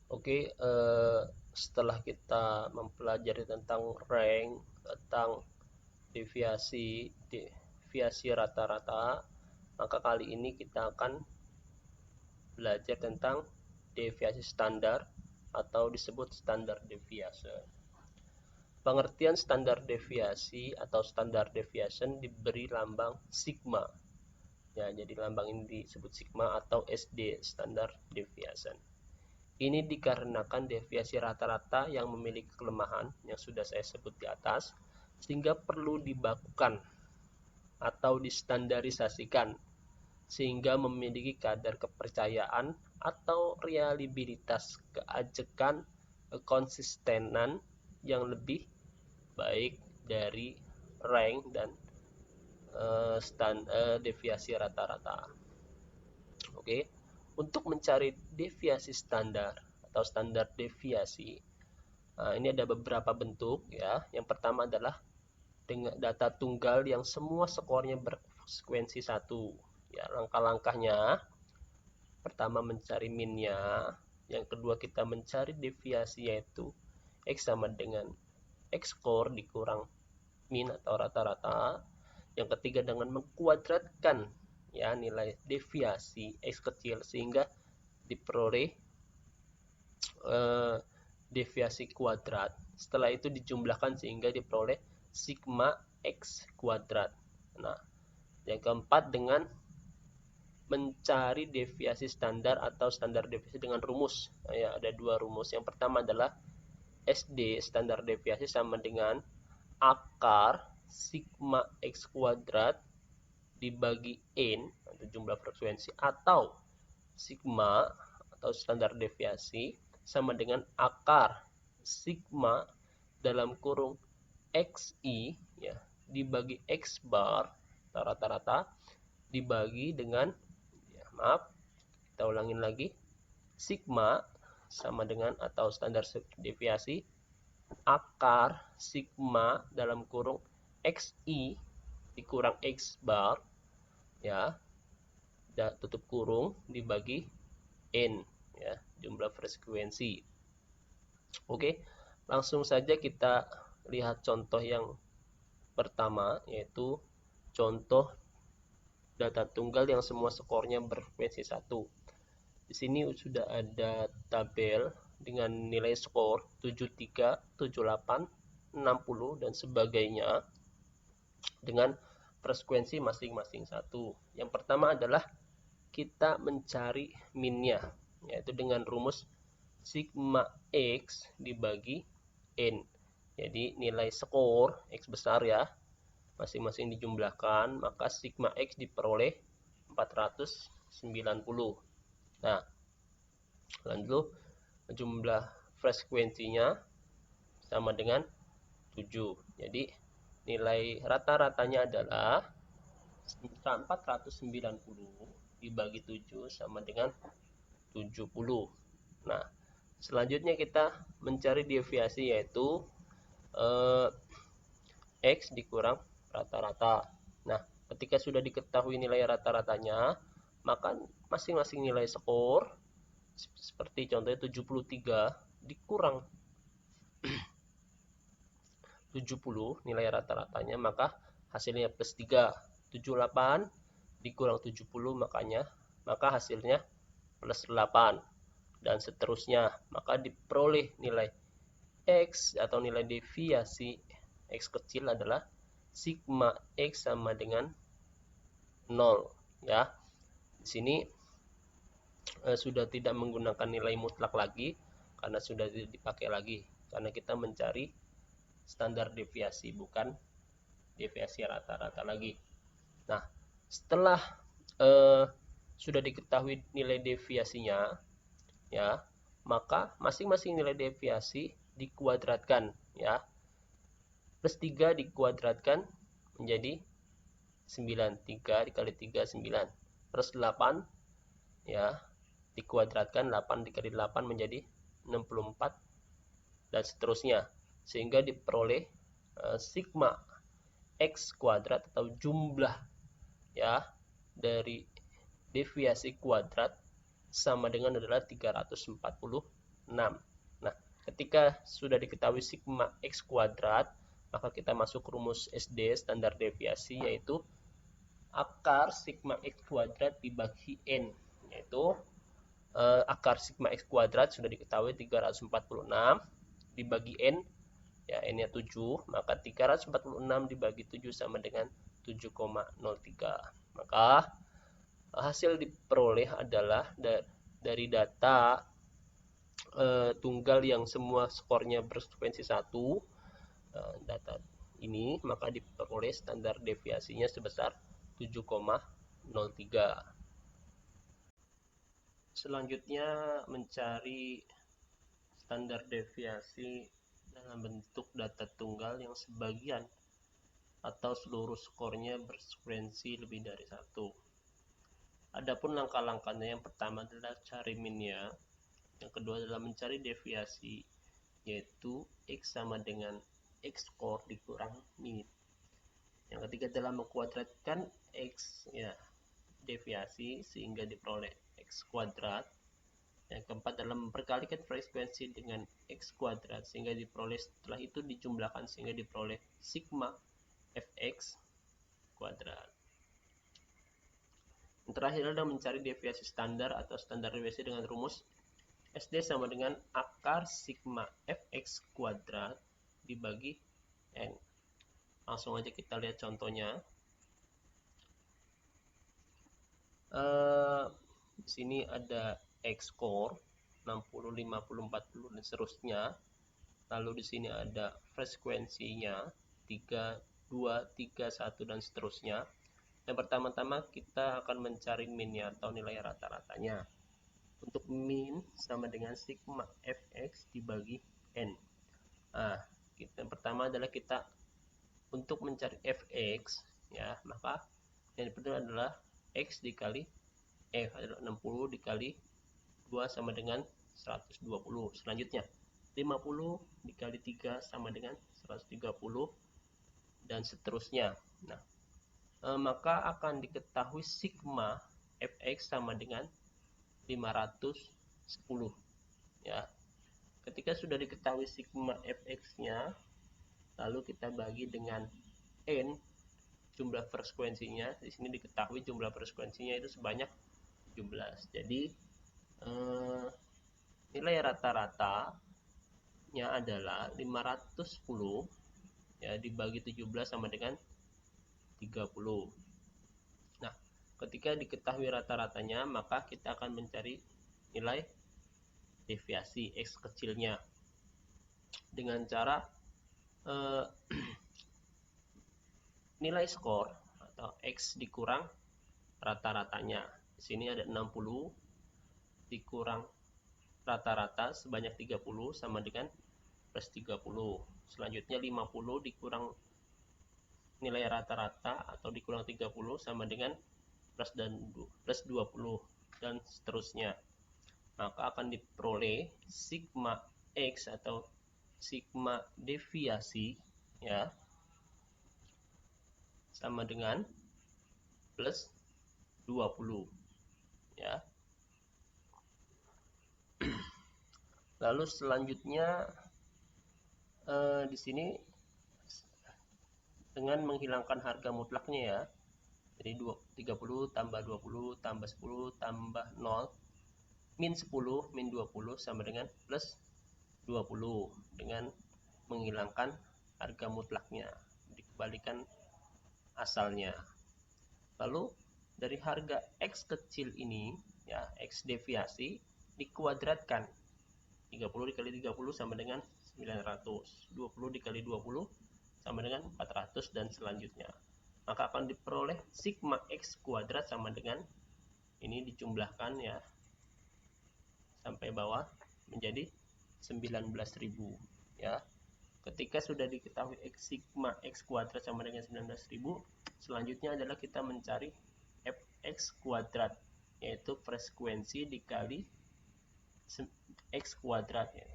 Oke, setelah kita mempelajari tentang rank, tentang deviasi rata-rata, maka kali ini kita akan belajar tentang deviasi standar atau disebut standar deviation. Pengertian standar deviasi atau standar deviation diberi lambang sigma. Ya, jadi lambang ini disebut sigma atau SD, standar deviation. Ini dikarenakan deviasi rata-rata yang memiliki kelemahan yang sudah saya sebut di atas, sehingga perlu dibakukan atau distandarisasikan sehingga memiliki kadar kepercayaan atau reliabilitas keajekan konsistenan yang lebih baik dari rank dan deviasi rata-rata. Oke, untuk mencari deviasi standar atau standar deviasi, ini ada beberapa bentuk ya. Yang pertama adalah dengan data tunggal yang semua skornya berfrekuensi 1. Ya, langkah-langkahnya, pertama mencari minnya, yang kedua kita mencari deviasi yaitu X sama dengan X score dikurang min atau rata-rata. Yang ketiga dengan mengkuadratkan ya nilai deviasi X kecil sehingga diperoleh deviasi kuadrat. Setelah itu dijumlahkan sehingga diperoleh sigma X kuadrat. Nah, yang keempat dengan mencari deviasi standar atau standar deviasi dengan rumus. Nah, ya, ada dua rumus. Yang pertama adalah SD, standar deviasi sama dengan akar sigma X kuadrat dibagi N, atau jumlah frekuensi, atau sigma atau standar deviasi sama dengan akar sigma dalam kurung XI ya, dibagi X bar rata-rata dibagi dengan kita ulangin lagi, sigma sama dengan atau standar deviasi akar sigma dalam kurung XI dikurang X bar ya, tutup kurung dibagi N ya, jumlah frekuensi. Oke, langsung saja kita lihat contoh yang pertama, yaitu contoh data tunggal yang semua skornya berfrekuensi 1. Di sini sudah ada tabel dengan nilai skor 73, 78, 60 dan sebagainya dengan frekuensi masing-masing 1. Yang pertama adalah kita mencari minnya, yaitu dengan rumus sigma X dibagi N. Jadi nilai skor X besar ya, masing-masing dijumlahkan, maka sigma X diperoleh 490. Nah, lalu jumlah frekuensinya sama dengan 7. Jadi nilai rata-ratanya adalah 490 dibagi 7 sama dengan 70. Nah, selanjutnya kita mencari deviasi yaitu X dikurang rata-rata. Nah, ketika sudah diketahui nilai rata-ratanya, maka masing-masing nilai skor seperti contohnya 73 dikurang 70 nilai rata-ratanya, maka hasilnya plus 3. 78 dikurang 70 maka hasilnya plus 8 dan seterusnya. Maka diperoleh nilai X atau nilai deviasi X kecil adalah sigma X sama dengan 0 ya. Di sini sudah tidak menggunakan nilai mutlak lagi karena sudah tidak dipakai lagi, karena kita mencari standar deviasi bukan deviasi rata-rata lagi. Nah, setelah sudah diketahui nilai deviasinya ya, maka masing-masing nilai deviasi dikuadratkan ya. Plus 3 dikuadratkan menjadi 9. 3 dikali 3 9. Plus 8 ya, dikuadratkan 8 dikali 8 menjadi 64 dan seterusnya, sehingga diperoleh sigma X kuadrat atau jumlah ya dari deviasi kuadrat sama dengan adalah 340 Nah, ketika sudah diketahui sigma X kuadrat, maka kita masuk rumus SD standar deviasi, yaitu akar sigma X kuadrat dibagi N, yaitu akar sigma X kuadrat sudah diketahui 346 dibagi N, ya N nya 7, maka 346 dibagi 7 sama dengan 7,03. Maka hasil diperoleh adalah dari data tunggal yang semua skornya berfrekuensi 1, data ini, maka diperoleh standar deviasinya sebesar 7,03. Selanjutnya mencari standar deviasi dalam bentuk data tunggal yang sebagian atau seluruh skornya berfrekuensi lebih dari 1. Adapun langkah-langkahnya, yang pertama adalah cari minnya, yang kedua adalah mencari deviasi, yaitu X sama dengan X skor dikurang min. Yang ketiga adalah mengkuadratkan X, ya, deviasi sehingga diperoleh X kuadrat. Yang keempat adalah memperkalikan frekuensi dengan X kuadrat sehingga diperoleh, setelah itu dijumlahkan sehingga diperoleh sigma Fx kuadrat. Yang terakhir adalah mencari deviasi standar atau standar deviasi dengan rumus SD sama dengan akar sigma Fx kuadrat dibagi N. Langsung aja kita lihat contohnya. Di sini ada X score 60, 50, 40 dan seterusnya. Lalu di sini ada frekuensinya 3, 2, 3, 1 dan seterusnya. Yang pertama-tama kita akan mencari minnya atau nilai rata-ratanya. Untuk min sama dengan sigma Fx dibagi N. Nah, yang pertama adalah kita untuk mencari Fx, ya, maka yang pertama adalah X dikali F adalah 60 dikali 2 sama dengan 120. Selanjutnya 50 dikali 3 sama dengan 130 dan seterusnya. Nah, maka akan diketahui sigma Fx sama dengan 510, ya. Ketika sudah diketahui sigma Fx-nya, lalu kita bagi dengan N, jumlah frekuensinya. Di sini diketahui jumlah frekuensinya itu sebanyak 17. Jadi nilai rata-ratanya adalah 510, ya, dibagi 17 sama dengan 30. Nah, ketika diketahui rata-ratanya, maka kita akan mencari nilai deviasi X kecilnya dengan cara nilai skor atau X dikurang rata-ratanya. Di sini ada 60 dikurang rata-rata sebanyak 30 sama dengan plus 30. Selanjutnya 50 dikurang nilai rata-rata atau dikurang 30 sama dengan plus 20 dan seterusnya. Maka akan diperoleh sigma X atau sigma deviasi, ya, sama dengan plus 20, ya. Lalu selanjutnya di sini dengan menghilangkan harga mutlaknya, ya. Jadi 30 tambah 20 tambah 10 tambah 0 min 10 min 20 sama dengan plus 20 dengan menghilangkan harga mutlaknya, dikembalikan asalnya. Lalu dari harga X kecil ini, ya, X deviasi dikuadratkan. 30 dikali 30 sama dengan 900, 20 dikali 20 sama dengan 400 dan selanjutnya. Maka akan diperoleh sigma X kuadrat sama dengan ini dijumlahkan, ya, sampai bawah menjadi 19.000, ya. Ketika sudah diketahui sigma X kuadrat sama dengan 19.000, selanjutnya adalah kita mencari Fx kuadrat, yaitu frekuensi dikali X kuadrat, ya.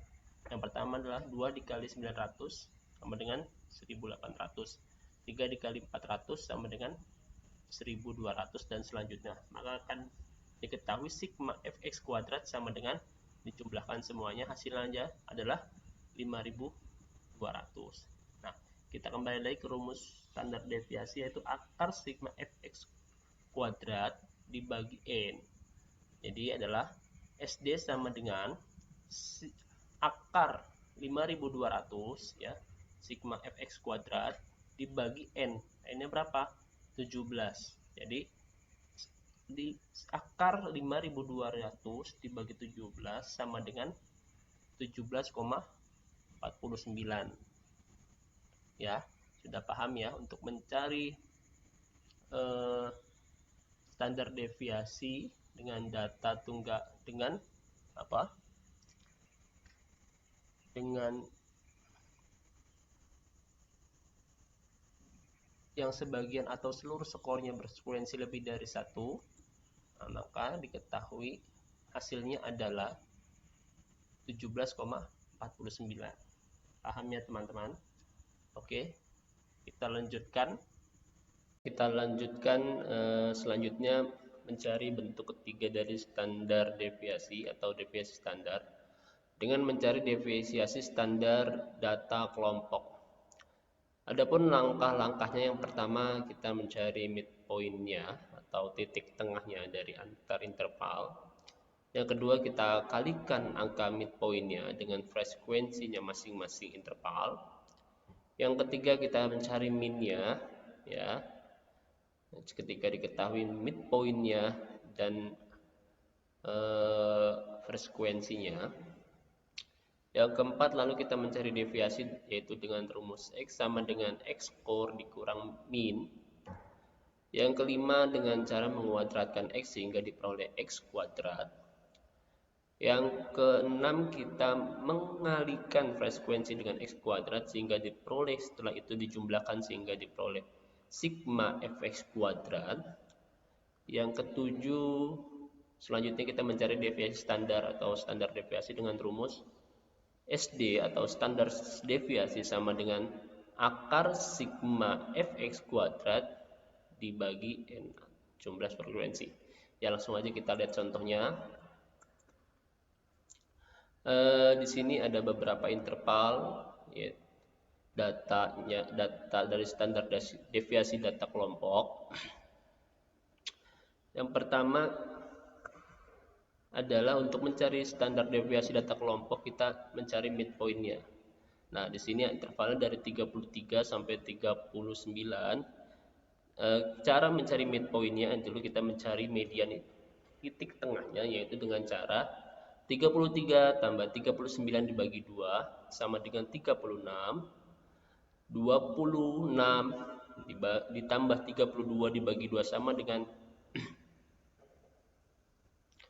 Yang pertama adalah 2 dikali 900 sama dengan 1800, 3 dikali 400 sama dengan 1200 dan selanjutnya. Maka akan diketahui sigma Fx kuadrat sama dengan dijumlahkan semuanya, hasilnya adalah 5200. Nah, kita kembali lagi ke rumus standar deviasi, yaitu akar sigma fx kuadrat dibagi n. Jadi adalah SD sama dengan akar 5200 ya, sigma fx kuadrat dibagi n. N-nya berapa? 17. Jadi di akar 5200 dibagi 17 sama dengan 17,49. Ya, sudah paham ya untuk mencari standar deviasi dengan data tunggal dengan apa? Dengan yang sebagian atau seluruh skornya berfrekuensi lebih dari 1, nah, maka diketahui hasilnya adalah 17,49. Paham ya teman-teman? Oke, kita lanjutkan. Selanjutnya mencari bentuk ketiga dari standar deviasi atau deviasi standar dengan mencari deviasi standar data kelompok. Adapun langkah-langkahnya, yang pertama kita mencari midpoint-nya atau titik tengahnya dari antar interval. Yang kedua, kita kalikan angka midpoint-nya dengan frekuensinya masing-masing interval. Yang ketiga, kita mencari min-nya ya. Ketika diketahui midpoint-nya dan frekuensinya. Yang keempat, lalu kita mencari deviasi, yaitu dengan rumus X sama dengan X core dikurang min. Yang kelima, dengan cara menguadratkan X sehingga diperoleh X kuadrat. Yang keenam, kita mengalikan frekuensi dengan X kuadrat sehingga diperoleh, setelah itu dijumlahkan sehingga diperoleh sigma fx kuadrat. Yang ketujuh, selanjutnya kita mencari deviasi standar atau standar deviasi dengan rumus SD atau standar deviasi sama dengan akar sigma fx kuadrat dibagi n, jumlah frekuensi. Ya, langsung aja kita lihat contohnya. Di sini ada beberapa interval ya, data dari standar deviasi data kelompok. Yang pertama adalah untuk mencari standar deviasi data kelompok, kita mencari midpoint-nya. Nah, di sini intervalnya dari 33 sampai 39. Cara mencari midpoint-nya dulu kita mencari median titik tengahnya, yaitu dengan cara 33 tambah 39 dibagi 2 sama dengan 36. 26 ditambah 32 dibagi 2 sama dengan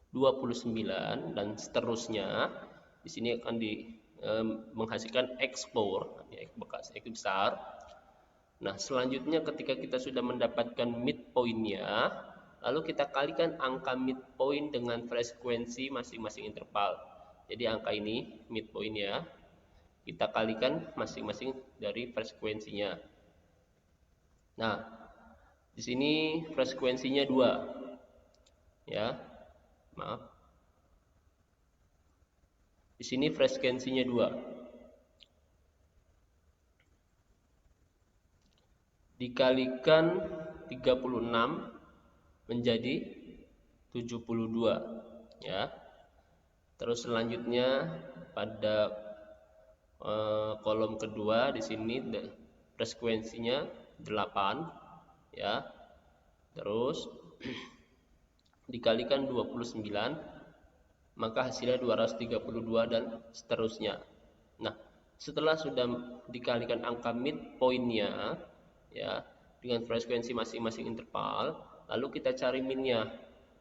29, dan seterusnya. Di sini akan menghasilkan X core, X bekas X besar. Nah, selanjutnya ketika kita sudah mendapatkan midpoint-nya, lalu kita kalikan angka midpoint dengan frekuensi masing-masing interval. Jadi angka ini midpoint-nya kita kalikan masing-masing dari frekuensinya. Nah, di sini frekuensinya 2. Ya. Maaf. Di sini frekuensinya 2. Dikalikan 36 menjadi 72 ya. Terus selanjutnya pada kolom kedua di sini frekuensinya 8 ya. Terus dikalikan 29, maka hasilnya 232 dan seterusnya. Nah, setelah sudah dikalikan angka midpoint-nya ya dengan frekuensi masing-masing interval, lalu kita cari min-nya.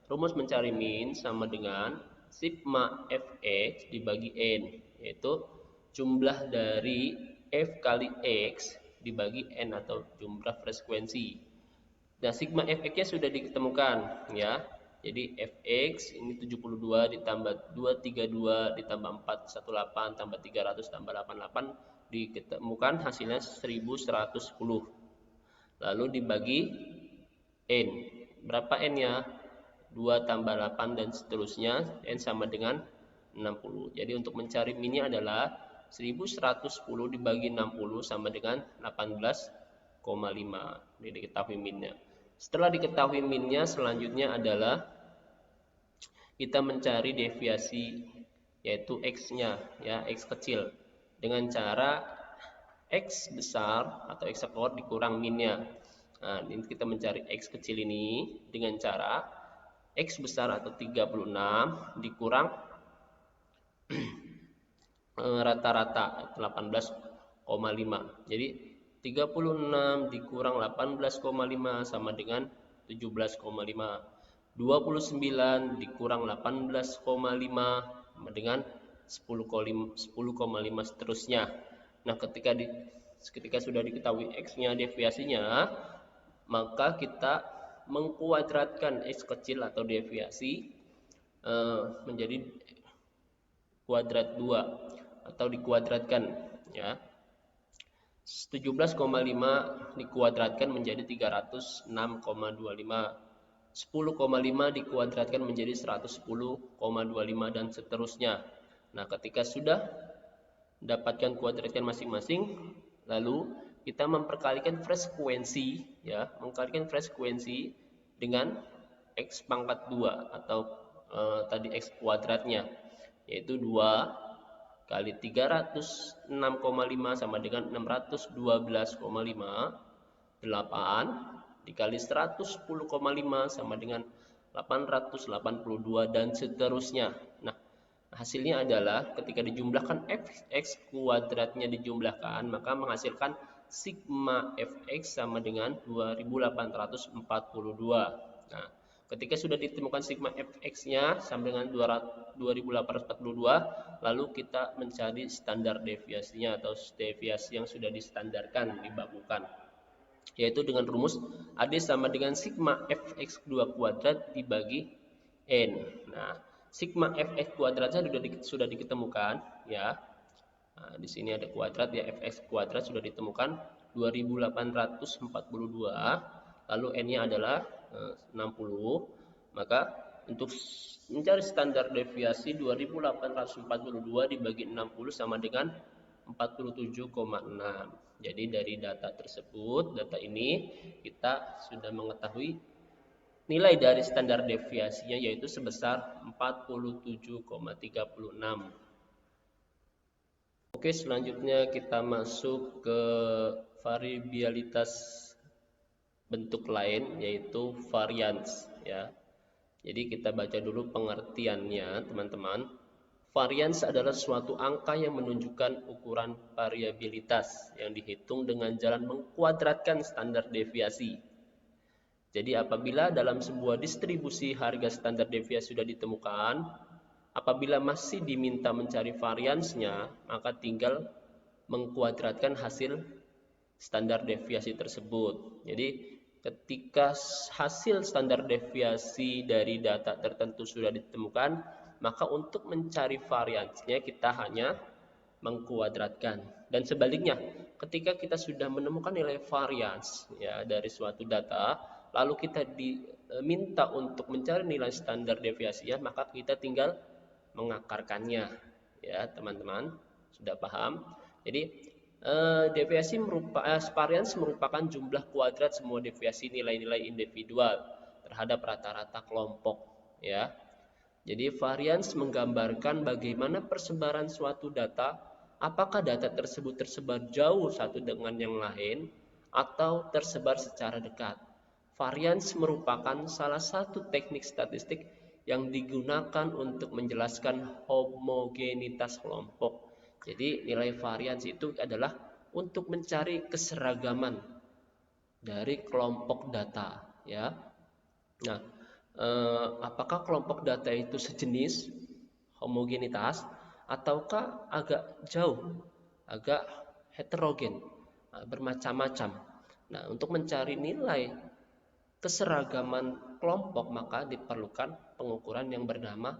Rumus mencari min sama dengan sigma fx dibagi n, yaitu jumlah dari f kali x dibagi n atau jumlah frekuensi. Nah, sigma fx-nya sudah ditemukan ya. Jadi fx ini 72 ditambah 232 ditambah 418 tambah 300 tambah 88 ditemukan hasilnya 1110. Lalu dibagi n. Berapa n-nya? 2 tambah 8 dan seterusnya, n sama dengan 6. 60. Jadi untuk mencari minnya adalah 1110 dibagi 60 sama dengan 18,5. Ini diketahui minnya. Setelah diketahui minnya, selanjutnya adalah kita mencari deviasi, yaitu X-nya, ya, X kecil, dengan cara X besar atau X ekor dikurang minnya. Nah, ini kita mencari X kecil ini dengan cara X besar atau 36 dikurang rata-rata 18,5. Jadi 36 dikurang 18,5 sama dengan 17,5. 29 dikurang 18,5 sama dengan 10,5 seterusnya. Nah, ketika sudah diketahui X-nya, deviasinya, maka kita mengkuadratkan X kecil atau deviasi menjadi kuadrat 2 atau dikuadratkan, ya. 17,5 dikuadratkan menjadi 306,25. 10,5 dikuadratkan menjadi 110,25 dan seterusnya. Nah, ketika sudah dapatkan kuadratkan masing-masing, lalu kita memperkalikan frekuensi, ya, mengkalikan frekuensi dengan X pangkat 2 atau tadi X kuadratnya, yaitu 2 kali 306,5 sama dengan 612,5. 8 dikali 110,5 sama dengan 882 dan seterusnya. Nah, hasilnya adalah ketika dijumlahkan fx kuadratnya dijumlahkan, maka menghasilkan sigma fx sama dengan 2842. Nah, ketika sudah ditemukan sigma fx-nya sama dengan 2842, lalu kita mencari standar deviasinya atau deviasi yang sudah distandarkan, dibakukan, yaitu dengan rumus AD sama dengan sigma fx2 kuadrat dibagi n. Nah, sigma fx kuadratnya sudah diketemukan, ya. Nah, di sini ada kuadrat, ya, fx kuadrat sudah ditemukan 2842, lalu n-nya adalah 60. Maka untuk mencari standar deviasi 2842 dibagi 60 sama dengan 47,6. Jadi dari data tersebut, data ini kita sudah mengetahui nilai dari standar deviasinya, yaitu sebesar 47,36. Oke, selanjutnya kita masuk ke variabilitas bentuk lain, yaitu varians, ya. Jadi kita baca dulu pengertiannya, teman-teman. Varians adalah suatu angka yang menunjukkan ukuran variabilitas yang dihitung dengan jalan mengkuadratkan standar deviasi. Jadi apabila dalam sebuah distribusi harga standar deviasi sudah ditemukan, apabila masih diminta mencari variansnya, maka tinggal mengkuadratkan hasil standar deviasi tersebut. Jadi ketika hasil standar deviasi dari data tertentu sudah ditemukan, maka untuk mencari variansnya kita hanya mengkuadratkan. Dan sebaliknya, ketika kita sudah menemukan nilai varians, ya, dari suatu data, lalu kita diminta untuk mencari nilai standar deviasinya, maka kita tinggal mengakarkannya, ya, teman-teman. Sudah paham? Jadi deviasi varians merupakan jumlah kuadrat semua deviasi nilai-nilai individual terhadap rata-rata kelompok, ya. Jadi varians menggambarkan bagaimana persebaran suatu data, apakah data tersebut tersebar jauh satu dengan yang lain atau tersebar secara dekat. Varians merupakan salah satu teknik statistik yang digunakan untuk menjelaskan homogenitas kelompok. Jadi nilai varians itu adalah untuk mencari keseragaman dari kelompok data, ya. Nah, apakah kelompok data itu sejenis, homogenitas, ataukah agak jauh, agak heterogen, bermacam-macam. Nah, untuk mencari nilai keseragaman kelompok maka diperlukan pengukuran yang bernama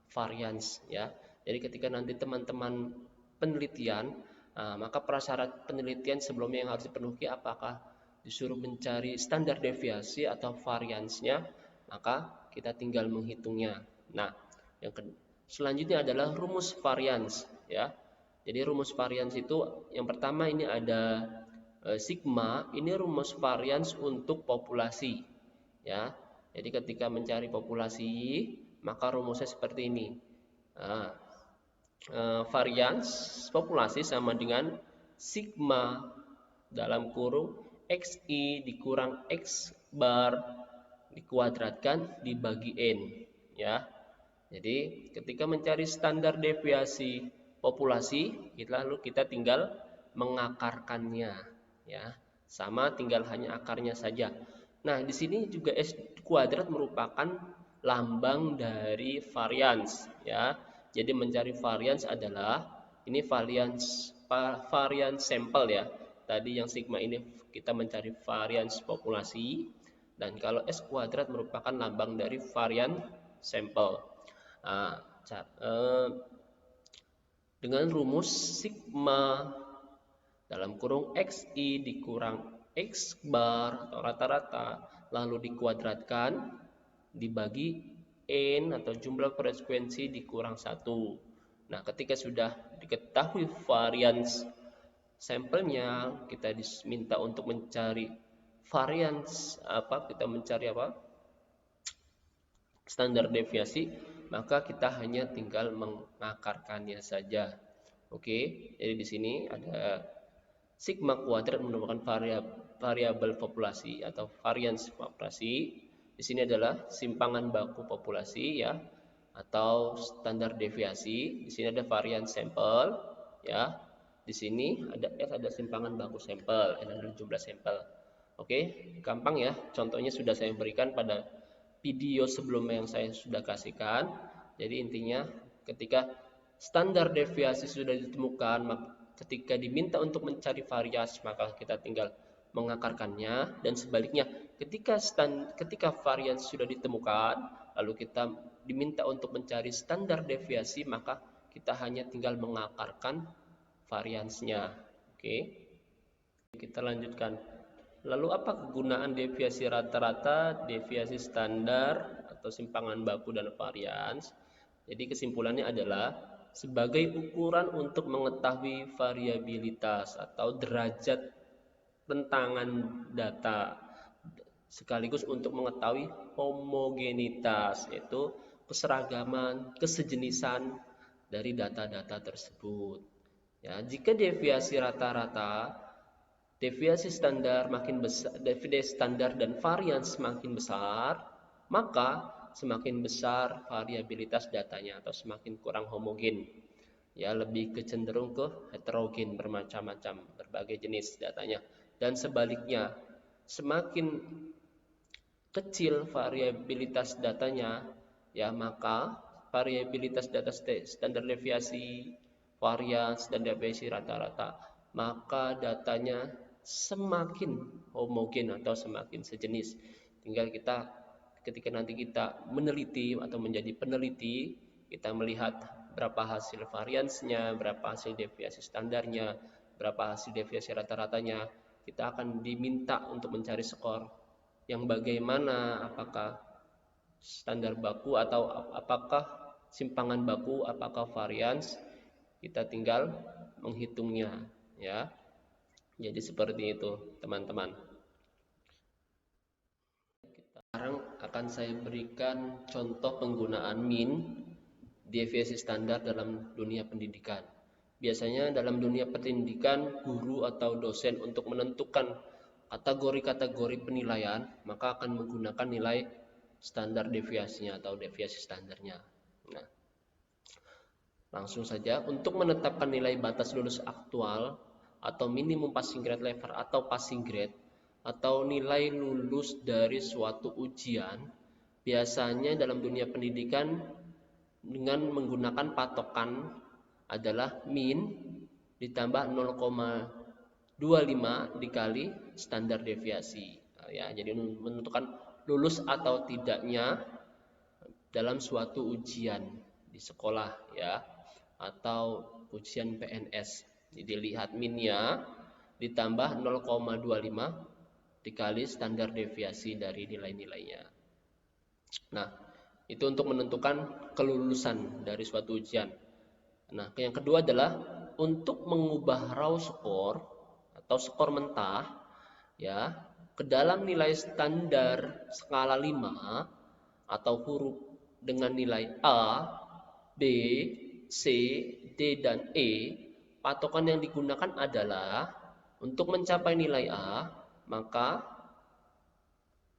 varians, ya. Jadi ketika nanti teman-teman penelitian, maka prasyarat penelitian sebelumnya yang harus dipenuhi, apakah disuruh mencari standar deviasi atau variansnya, maka kita tinggal menghitungnya. Nah, Selanjutnya adalah rumus varians ya. Jadi rumus varians itu yang pertama ini ada sigma, ini rumus varians untuk populasi ya. Jadi ketika mencari populasi maka rumusnya seperti ini. Nah, varians populasi sama dengan sigma dalam kurung xi dikurang x bar dikuadratkan dibagi n ya. Jadi ketika mencari standar deviasi populasi, lalu kita tinggal mengakarkannya ya. Sama tinggal hanya akarnya saja. Nah, di sini juga S kuadrat merupakan lambang dari varians ya. Jadi mencari varians adalah ini varians sampel ya. Tadi yang sigma ini kita mencari varians populasi, dan kalau S kuadrat merupakan lambang dari varian sampel. Nah, dengan rumus sigma dalam kurung xi dikurang x bar atau rata-rata lalu dikuadratkan dibagi n atau jumlah frekuensi dikurang 1. Nah, ketika sudah diketahui varians sampelnya, kita diminta untuk mencari varians kita mencari standar deviasi, maka kita hanya tinggal mengakarkannya saja. Oke, jadi di sini ada sigma kuadrat merupakan variabel populasi atau varians populasi. Di sini adalah simpangan baku populasi ya, atau standar deviasi. Di sini ada varian sampel ya. Di sini ada simpangan baku sampel, ada jumlah sampel. Oke, gampang ya. Contohnya sudah saya berikan pada video sebelumnya yang saya sudah kasihkan. Jadi intinya ketika standar deviasi sudah ditemukan, ketika diminta untuk mencari varians maka kita tinggal mengakarkannya, dan sebaliknya ketika varians sudah ditemukan lalu kita diminta untuk mencari standar deviasi maka kita hanya tinggal mengakarkan variansnya. Oke. Kita lanjutkan. Lalu apa kegunaan deviasi rata-rata, deviasi standar atau simpangan baku dan varians? Jadi kesimpulannya adalah sebagai ukuran untuk mengetahui variabilitas atau derajat rentangan data, sekaligus untuk mengetahui homogenitas, yaitu keseragaman, kesejenisan dari data-data tersebut. Ya, jika deviasi rata-rata, deviasi standar makin besar, deviasi standar dan varians semakin besar, maka semakin besar variabilitas datanya atau semakin kurang homogen. Ya, lebih kecenderung ke heterogen, bermacam-macam, berbagai jenis datanya. Dan sebaliknya, semakin kecil variabilitas datanya, ya maka variabilitas data standar deviasi, varians dan deviasi rata-rata, maka datanya semakin homogen atau semakin sejenis. Tinggal ketika nanti kita meneliti atau menjadi peneliti, kita melihat berapa hasil variansnya, berapa hasil deviasi standarnya, berapa hasil deviasi rata-ratanya, kita akan diminta untuk mencari skor yang bagaimana, apakah standar baku atau apakah simpangan baku, apakah varians. Kita tinggal menghitungnya ya. Jadi seperti itu teman-teman. Sekarang akan saya berikan contoh penggunaan mean, deviasi standar dalam dunia pendidikan. Biasanya dalam dunia pendidikan, guru atau dosen untuk menentukan kategori-kategori penilaian maka akan menggunakan nilai standar deviasinya atau deviasi standarnya. Nah, langsung saja, untuk menetapkan nilai batas lulus aktual atau minimum passing grade level atau passing grade atau nilai lulus dari suatu ujian, biasanya dalam dunia pendidikan dengan menggunakan patokan adalah min ditambah 0,25 dikali standar deviasi ya. Jadi menentukan lulus atau tidaknya dalam suatu ujian di sekolah ya, atau ujian PNS. Jadi lihat minnya ditambah 0,25 dikali standar deviasi dari nilai-nilainya. Nah, Itu untuk menentukan kelulusan dari suatu ujian. Nah, yang kedua adalah untuk mengubah raw score atau skor mentah ya ke dalam nilai standar skala 5 atau huruf dengan nilai A, B, C, D, dan E. Patokan yang digunakan adalah untuk mencapai nilai A, maka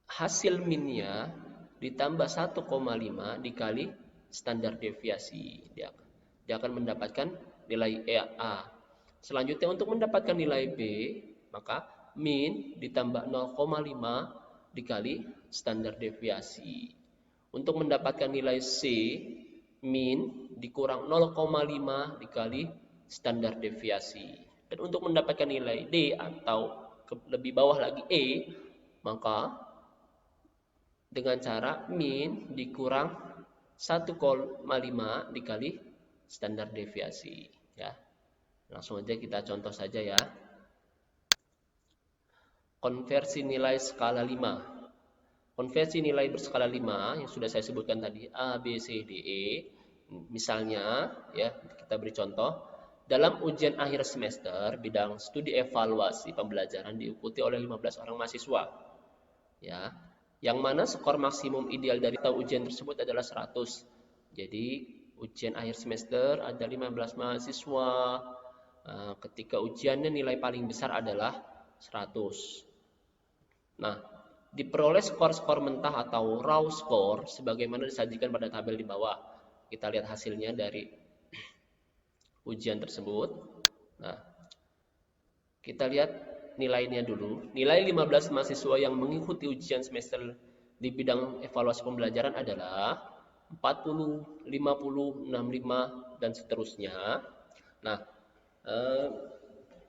hasil minnya ditambah 1,5 dikali standar deviasi. Dia akan mendapatkan nilai A. Selanjutnya untuk mendapatkan nilai B, maka min ditambah 0,5 dikali standar deviasi. Untuk mendapatkan nilai C, min dikurang 0,5 dikali standar deviasi. Dan untuk mendapatkan nilai D atau lebih bawah lagi E, maka dengan cara min dikurang 1,5 dikali standar deviasi ya. Langsung aja kita contoh saja ya. Konversi nilai skala 5. Konversi nilai berskala 5 yang sudah saya sebutkan tadi A, B, C, D, E. Misalnya ya, kita beri contoh. Dalam ujian akhir semester bidang studi evaluasi pembelajaran diikuti oleh 15 orang mahasiswa. Ya, yang mana skor maksimum ideal dari ujian tersebut adalah 100. Jadi ujian akhir semester ada 15 mahasiswa. Ketika ujiannya nilai paling besar adalah 100. Nah, diperoleh skor-skor mentah atau raw score sebagaimana disajikan pada tabel di bawah. Kita lihat hasilnya dari ujian tersebut. Nah, kita lihat nilainya dulu. Nilai 15 mahasiswa yang mengikuti ujian semester di bidang evaluasi pembelajaran adalah 40, 50, 65, dan seterusnya. Nah,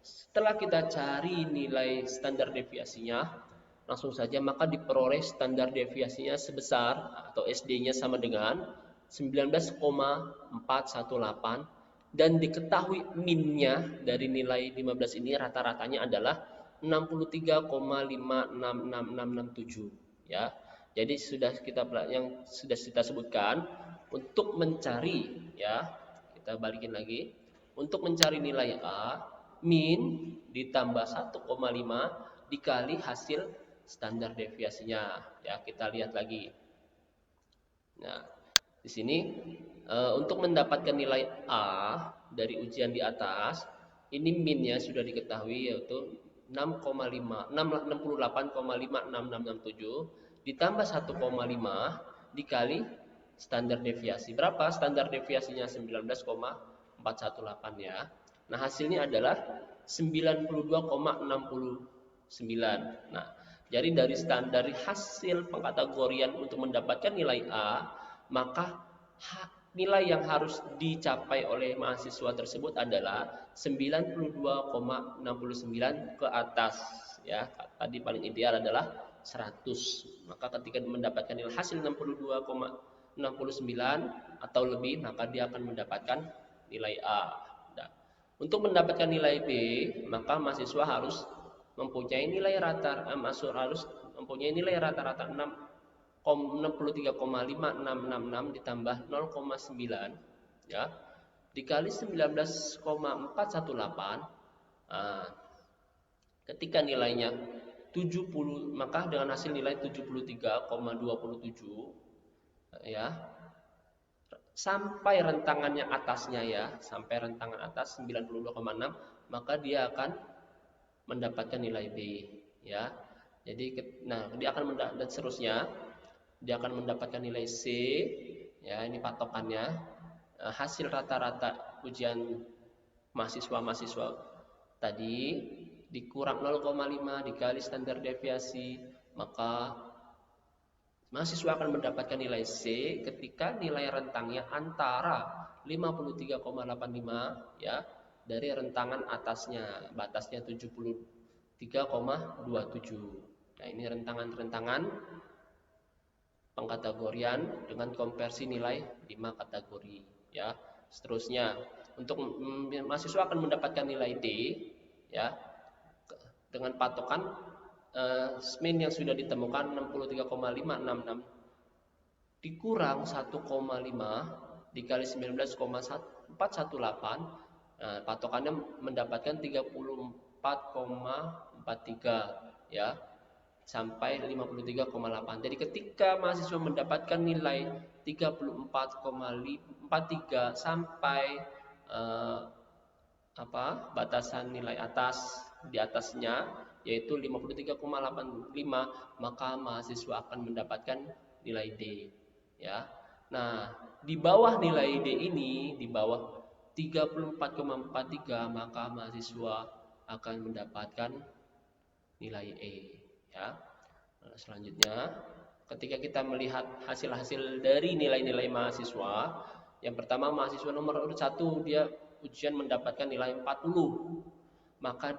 setelah kita cari nilai standar deviasinya, langsung saja maka diperoleh standar deviasinya sebesar atau SD-nya sama dengan 19,418 dan diketahui min-nya dari nilai 15 ini rata-ratanya adalah 63,566667 ya. Jadi sudah kita sebutkan untuk mencari ya, kita balikin lagi. Untuk mencari nilai A, min ditambah 1,5 dikali hasil standar deviasinya ya. Kita lihat lagi. Nah, di sini untuk mendapatkan nilai A dari ujian di atas, ini min-nya sudah diketahui yaitu 68,5667 ditambah 1,5 dikali standar deviasi. Berapa standar deviasinya? 19,418 ya. Nah, hasilnya adalah 92,69. Nah, jadi dari hasil pengkategorian untuk mendapatkan nilai A, maka nilai yang harus dicapai oleh mahasiswa tersebut adalah 92,69 ke atas ya. Tadi paling ideal adalah 100. Maka ketika mendapatkan nilai hasil 62,69 atau lebih, maka dia akan mendapatkan nilai A. Nah, untuk mendapatkan nilai B, maka mahasiswa harus mempunyai nilai rata-rata 63,5666 ditambah 0,9 ya dikali 19,418. Ketika nilainya 70, maka dengan hasil nilai 73,27 ya sampai rentangannya atasnya ya, sampai rentangan atas 92,6, maka dia akan mendapatkan nilai B ya. Jadi dia akan dan seterusnya dia akan mendapatkan nilai C ya. Ini patokannya hasil rata-rata ujian mahasiswa tadi dikurang 0,5 dikali standar deviasi, maka mahasiswa akan mendapatkan nilai C ketika nilai rentangnya antara 53,85 ya dari rentangan atasnya, batasnya 73,27. Nah, ini rentangan pengkategorian dengan konversi nilai 5 kategori ya. Seterusnya untuk mahasiswa akan mendapatkan nilai D ya dengan patokan min yang sudah ditemukan 63,566 dikurang 1,5 dikali 19,418, nah, patokannya mendapatkan 34,43 ya, sampai 53,8. Jadi ketika mahasiswa mendapatkan nilai 34,43 sampai batasan nilai atas di atasnya yaitu 53,85, maka mahasiswa akan mendapatkan nilai D ya. Nah, di bawah nilai D ini, di bawah 34,43, maka mahasiswa akan mendapatkan nilai E ya. Nah, selanjutnya ketika kita melihat hasil-hasil dari nilai-nilai mahasiswa, yang pertama mahasiswa nomor urut 1 dia ujian mendapatkan nilai 40. Maka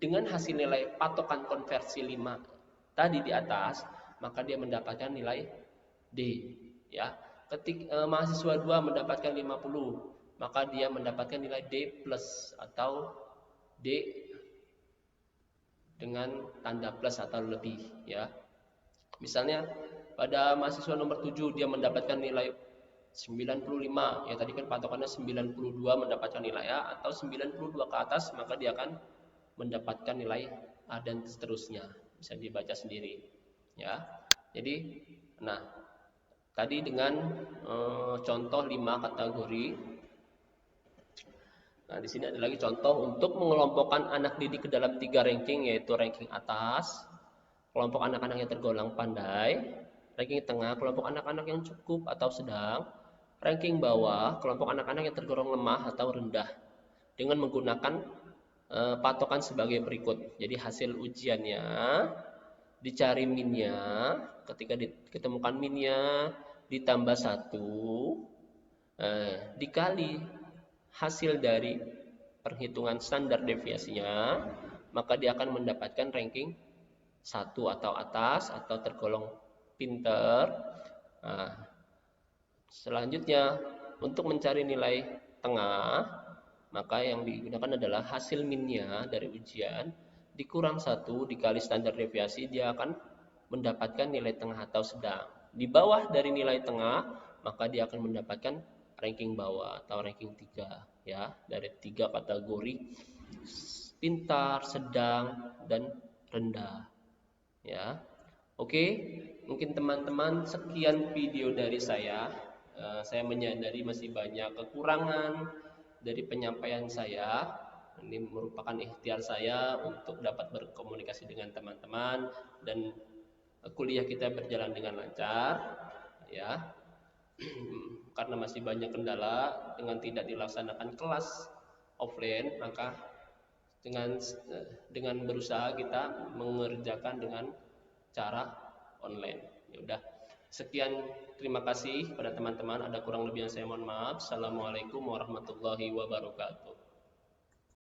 dengan hasil nilai patokan konversi 5 tadi di atas, maka dia mendapatkan nilai D ya. Ketika mahasiswa 2 mendapatkan 50, maka dia mendapatkan nilai D plus atau D dengan tanda plus atau lebih ya. Misalnya pada mahasiswa nomor 7 dia mendapatkan nilai 95, ya tadi kan patokannya 92 mendapatkan nilai A, atau 92 ke atas maka dia akan mendapatkan nilai A dan seterusnya. Bisa dibaca sendiri ya. Jadi nah, tadi dengan contoh 5 kategori. Nah, di sini ada lagi contoh untuk mengelompokkan anak didik ke dalam 3 ranking, yaitu ranking atas, kelompok anak-anak yang tergolong pandai; ranking tengah, kelompok anak-anak yang cukup atau sedang; ranking bawah, kelompok anak-anak yang tergolong lemah atau rendah, dengan menggunakan patokan sebagai berikut. Jadi hasil ujiannya dicari minnya, ketika ditemukan minnya ditambah 1 dikali hasil dari perhitungan standar deviasinya, maka dia akan mendapatkan ranking 1 atau atas atau tergolong pinter. Nah, selanjutnya untuk mencari nilai tengah, maka yang digunakan adalah hasil minnya dari ujian dikurang 1 dikali standar deviasi, dia akan mendapatkan nilai tengah atau sedang. Di bawah dari nilai tengah, maka dia akan mendapatkan ranking bawah atau ranking 3 ya, dari 3 kategori: pintar, sedang, dan rendah ya. Oke, mungkin teman-teman sekian video dari saya. Saya menyadari masih banyak kekurangan dari penyampaian saya. Ini merupakan ikhtiar saya untuk dapat berkomunikasi dengan teman-teman dan kuliah kita berjalan dengan lancar ya. Karena masih banyak kendala dengan tidak dilaksanakan kelas offline, maka dengan berusaha kita mengerjakan dengan cara online. Ya udah, sekian, terima kasih pada teman-teman. Ada kurang lebih yang saya mohon maaf. Assalamualaikum warahmatullahi wabarakatuh.